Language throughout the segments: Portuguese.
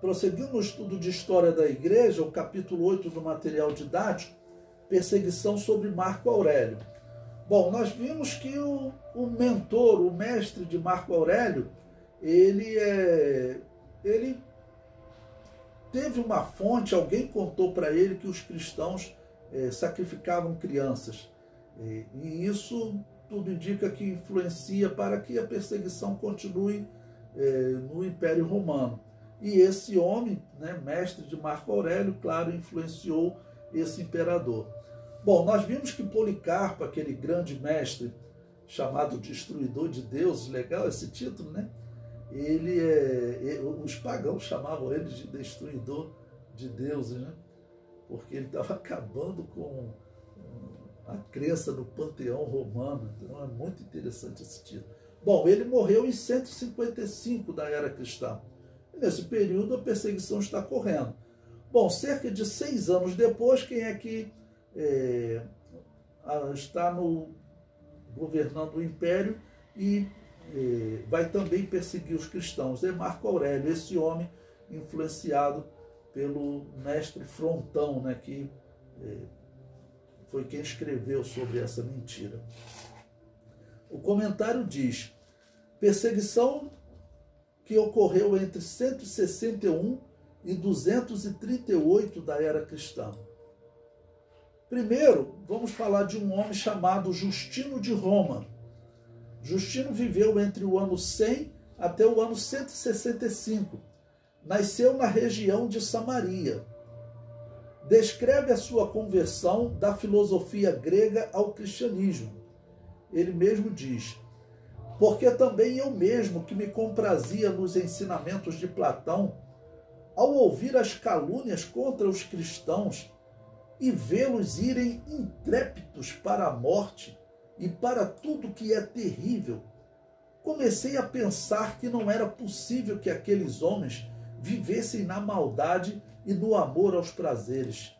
prosseguindo no estudo de história da igreja, o capítulo 8 do material didático, perseguição sobre Marco Aurélio. Bom, nós vimos que o mentor, o mestre de Marco Aurélio, ele teve uma fonte, alguém contou para ele que os cristãos sacrificavam crianças. E isso tudo indica que influencia para que a perseguição continue no Império Romano. E esse homem, né, mestre de Marco Aurélio, claro, influenciou esse imperador. Bom, nós vimos que Policarpo, aquele grande mestre chamado Destruidor de Deuses, legal esse título, né? Os pagãos chamavam ele de Destruidor de Deuses, né? Porque ele estava acabando com a crença no panteão romano. Então é muito interessante esse título. Bom, ele morreu em 155 da era cristã. Nesse período a perseguição está correndo. Bom, cerca de 6 anos depois, quem é que está governando o império e vai também perseguir os cristãos? É Marco Aurélio, esse homem influenciado pelo mestre Frontão, né, que foi quem escreveu sobre essa mentira. O comentário diz: perseguição que ocorreu entre 161 e 238 da era cristã. Primeiro, vamos falar de um homem chamado Justino de Roma. Justino viveu entre o ano 100 até o ano 165. Nasceu na região de Samaria. Descreve a sua conversão da filosofia grega ao cristianismo. Ele mesmo diz: porque também eu mesmo, que me comprazia nos ensinamentos de Platão, ao ouvir as calúnias contra os cristãos e vê-los irem intrépidos para a morte e para tudo que é terrível, comecei a pensar que não era possível que aqueles homens vivessem na maldade e no amor aos prazeres.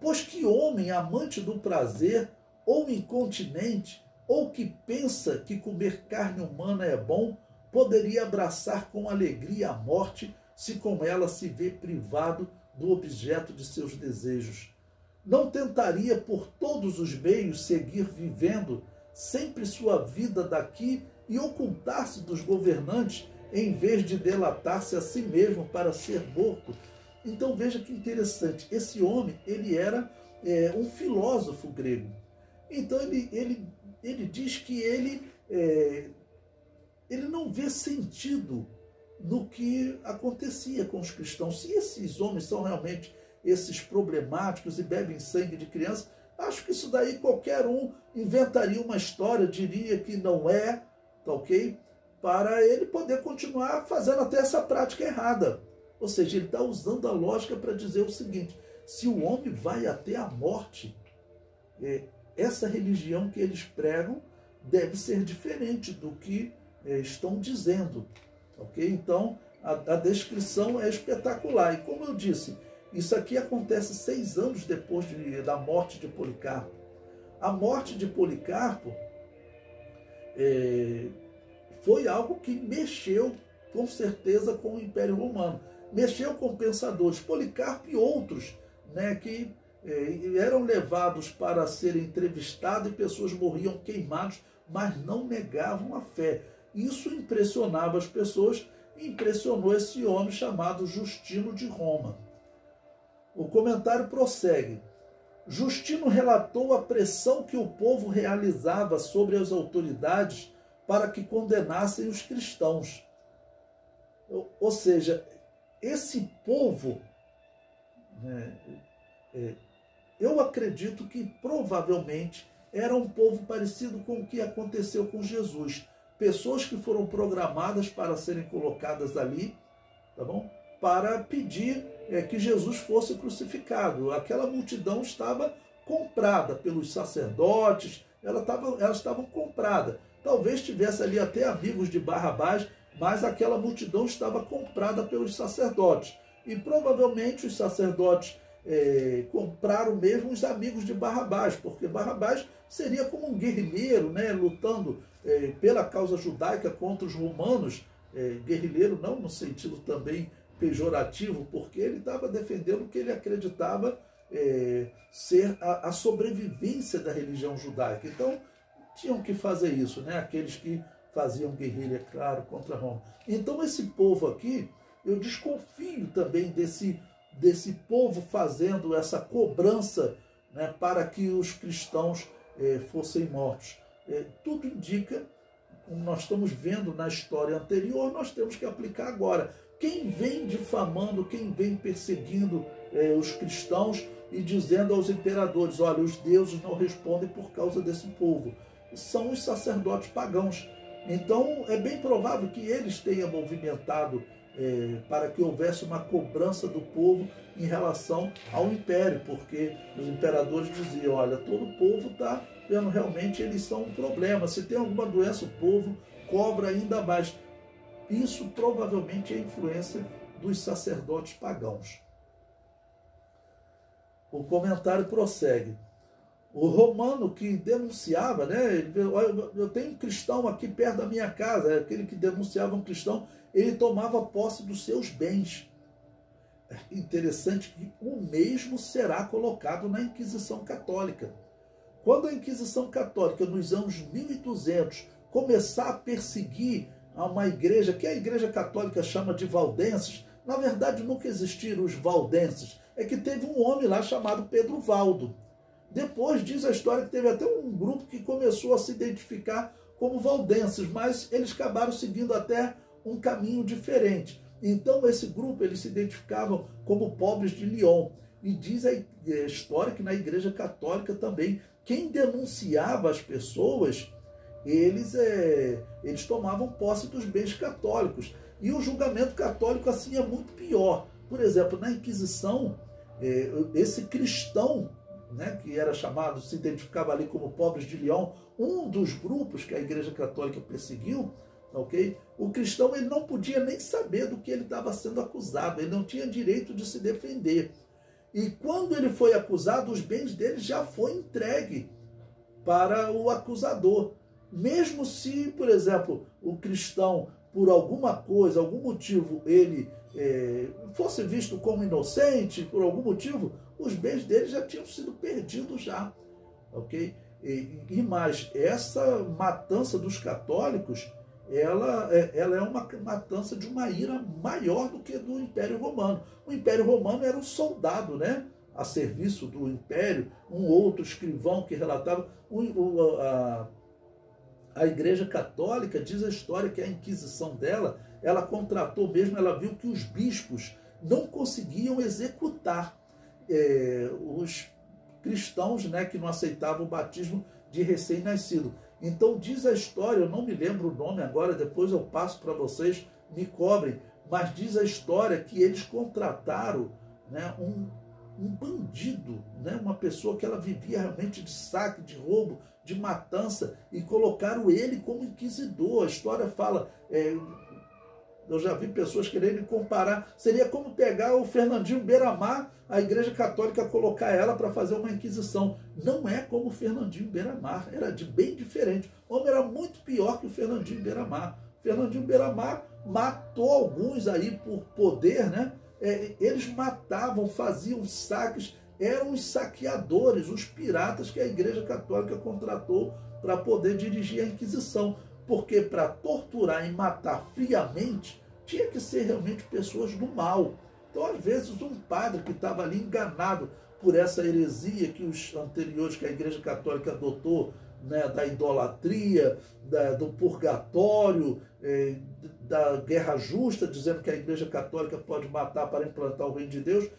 Pois que homem amante do prazer, ou incontinente, ou que pensa que comer carne humana é bom, poderia abraçar com alegria a morte, se com ela se vê privado do objeto de seus desejos? Não tentaria por todos os meios seguir vivendo sempre sua vida daqui e ocultar-se dos governantes, em vez de delatar-se a si mesmo para ser morto? Então veja que interessante, esse homem ele era um filósofo grego. Então ele diz que ele não vê sentido no que acontecia com os cristãos. Se esses homens são realmente esses problemáticos e bebem sangue de criança, acho que isso daí qualquer um inventaria uma história, diria que não é, tá ok? Para ele poder continuar fazendo até essa prática errada. Ou seja, ele está usando a lógica para dizer o seguinte: se o homem vai até a morte, essa religião que eles pregam deve ser diferente do que estão dizendo. Ok? Então, a descrição é espetacular. E como eu disse, isso aqui acontece 6 anos depois da morte de Policarpo. A morte de Policarpo foi algo que mexeu, com certeza, com o Império Romano. Mexeu com pensadores. Policarpo e outros, né, que eram levados para serem entrevistados e pessoas morriam queimadas, mas não negavam a fé. Isso impressionava as pessoas e impressionou esse homem chamado Justino de Roma. O comentário prossegue. Justino relatou a pressão que o povo realizava sobre as autoridades para que condenassem os cristãos. Ou seja, esse povo, né, eu acredito que provavelmente era um povo parecido com o que aconteceu com Jesus. Pessoas que foram programadas para serem colocadas ali, tá bom? Para pedir que Jesus fosse crucificado. Aquela multidão estava comprada pelos sacerdotes, elas estavam compradas. Talvez tivesse ali até amigos de Barrabás, mas aquela multidão estava comprada pelos sacerdotes. E provavelmente os sacerdotes compraram mesmo os amigos de Barrabás, porque Barrabás seria como um guerrilheiro, né, lutando pela causa judaica contra os romanos, guerrilheiro não no sentido também pejorativo, porque ele estava defendendo o que ele acreditava ser a sobrevivência da religião judaica. Então, tinham que fazer isso, né? Aqueles que faziam guerrilha, claro, contra Roma. Então, esse povo aqui, eu desconfio também desse povo fazendo essa cobrança, né, para que os cristãos fossem mortos. Tudo indica, como nós estamos vendo na história anterior, nós temos que aplicar agora. Quem vem difamando, quem vem perseguindo os cristãos e dizendo aos imperadores, olha, os deuses não respondem por causa desse povo, são os sacerdotes pagãos. Então, é bem provável que eles tenham movimentado para que houvesse uma cobrança do povo em relação ao império, porque os imperadores diziam, olha, todo o povo está vendo, realmente eles são um problema, se tem alguma doença o povo cobra ainda mais. Isso provavelmente é influência dos sacerdotes pagãos. O comentário prossegue. O romano que denunciava, né? Eu tenho um cristão aqui perto da minha casa, aquele que denunciava um cristão, ele tomava posse dos seus bens. É interessante que o mesmo será colocado na Inquisição Católica. Quando a Inquisição Católica, nos anos 1200, começar a perseguir a uma igreja, que a Igreja Católica chama de valdenses, na verdade nunca existiram os valdenses, é que teve um homem lá chamado Pedro Valdo. Depois diz a história que teve até um grupo que começou a se identificar como valdenses, mas eles acabaram seguindo até um caminho diferente. Então esse grupo, eles se identificavam como pobres de Lyon. E diz a história que na Igreja Católica também, quem denunciava as pessoas, eles tomavam posse dos bens católicos. E o julgamento católico assim é muito pior. Por exemplo, na Inquisição, esse cristão, né, que era chamado, se identificava ali como pobres de Lyon, um dos grupos que a Igreja Católica perseguiu, ok? O cristão, ele não podia nem saber do que ele estava sendo acusado, ele não tinha direito de se defender. E quando ele foi acusado, os bens dele já foi entregue para o acusador. Mesmo se, por exemplo, o cristão, por alguma coisa, algum motivo, ele fosse visto como inocente, por algum motivo, os bens dele já tinham sido perdidos já, ok? E mais, essa matança dos católicos, ela é uma matança de uma ira maior do que do Império Romano. O Império Romano era um soldado, né, a serviço do Império, um outro escrivão que relatava. A Igreja Católica, diz a história que a Inquisição dela, ela contratou mesmo, ela viu que os bispos não conseguiam executar os cristãos, né, que não aceitavam o batismo de recém-nascido. Então diz a história, eu não me lembro o nome agora, depois eu passo para vocês, me cobrem, mas diz a história que eles contrataram, né, um bandido, né, uma pessoa que ela vivia realmente de saque, de roubo, de matança, e colocaram ele como inquisidor. A história fala, eu já vi pessoas querendo comparar, seria como pegar o Fernandinho Beiramar, a Igreja Católica colocar ela para fazer uma inquisição. Não é como o Fernandinho Beiramar, era bem diferente. O homem era muito pior que o Fernandinho Beiramar. O Fernandinho Beiramar matou alguns aí por poder, né? Eles matavam, faziam saques, eram os saqueadores, os piratas que a Igreja Católica contratou para poder dirigir a Inquisição. Porque para torturar e matar friamente, tinha que ser realmente pessoas do mal. Então, às vezes, um padre que estava ali enganado por essa heresia que os anteriores, que a Igreja Católica adotou, né, da idolatria, do purgatório, da guerra justa, dizendo que a Igreja Católica pode matar para implantar o reino de Deus,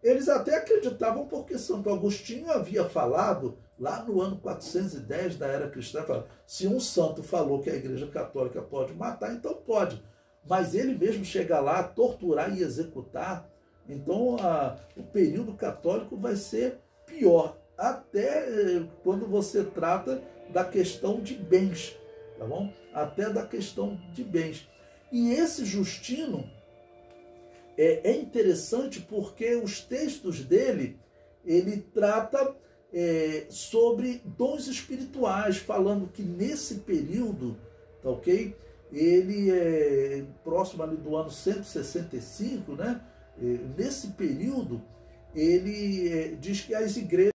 eles até acreditavam porque Santo Agostinho havia falado, lá no ano 410 da era cristã, se um santo falou que a Igreja Católica pode matar, então pode. Mas ele mesmo chega lá a torturar e executar. Então o período católico vai ser pior, até quando você trata da questão de bens, tá bom? Até da questão de bens. E esse Justino é interessante porque os textos dele, ele trata sobre dons espirituais, falando que nesse período, tá ok? ele é próximo ali do ano 165, né? Nesse período, ele diz que as igrejas